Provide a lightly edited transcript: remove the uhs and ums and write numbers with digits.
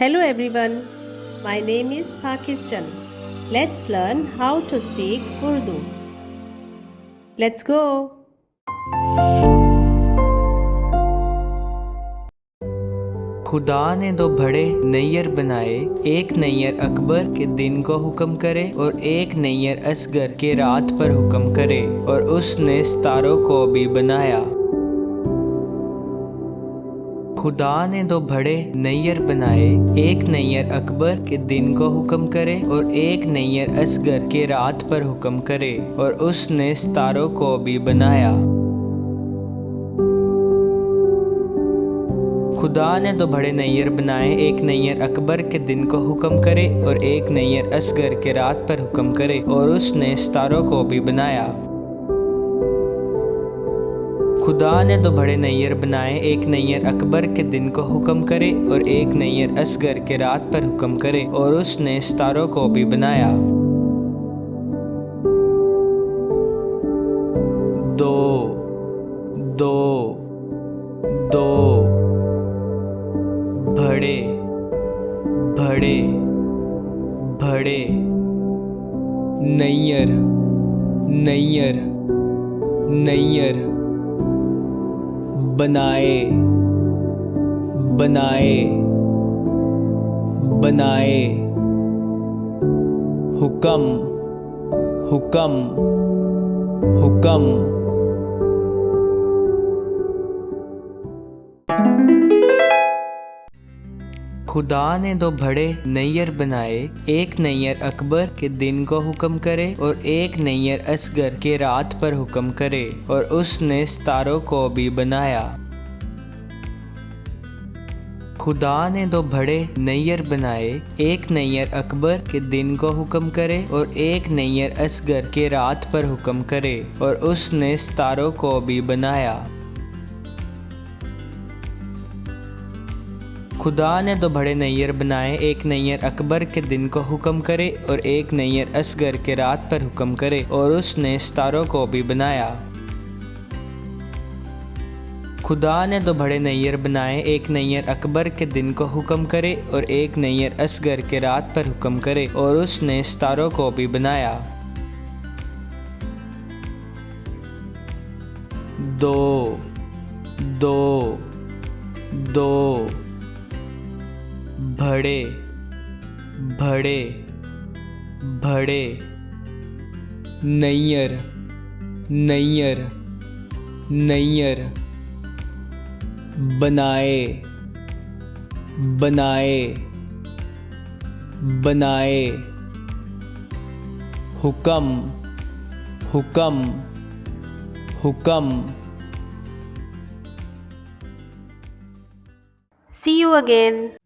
Hello everyone, my name is Pakistan. Let's learn how to speak Urdu. Let's go. खुदा ने दो बड़े नैयर बनाए, एक नैयर अकबर के दिन को हुक्म करे और एक नैयर असगर के रात पर हुक्म करे, और उसने सितारों को भी बनाया। खुदा ने दो बड़े नैयर बनाए, एक नैयर अकबर के दिन को हुक्म करे और एक नैयर असगर के रात पर हुक्म करे, और उसने सितारों को भी बनाया। खुदा ने दो बड़े नैयर बनाए, एक नैयर अकबर के दिन को हुक्म करे और एक नैयर असगर के रात पर हुक्म करे, और उसने सितारों को भी बनाया। खुदा ने दो बड़े नैयर बनाए, एक नैयर अकबर के दिन को हुक्म करे और एक नैयर असगर के रात पर हुक्म करे, और उसने सितारों को भी बनाया। दो दो दो बड़े बड़े बड़े नैयर नैयर नैयर बनाए बनाए बनाए हुक्म हुक्म हुक्म। खुदा ने दो बड़े नैयर बनाए, एक नैयर अकबर के दिन को हुक्म करे और एक नैयर असगर के रात पर हुक्म करे, और उसने सितारों को भी बनाया। खुदा ने दो बड़े नैयर बनाए, एक नैयर अकबर के दिन को हुक्म करे और एक नैयर असगर के रात पर हुक्म करे, और उसने सितारों को भी बनाया। खुदा ने दो बड़े नैयर बनाए, एक नैयर अकबर के दिन को हुक्म करे और एक नैयर असगर के रात पर हुक्म करे, और उसने सितारों को भी बनाया। खुदा ने दो बड़े नैयर बनाए, एक नैयर अकबर के दिन को हुक्म करे और एक नैयर असगर के रात पर हुक्म करे, और उसने सितारों को भी बनाया। दो दो दो बड़े बड़े बड़े नैयर नैयर नैयर बनाए बनाए बनाए हुक्म हुक्म हुक्म। See you again.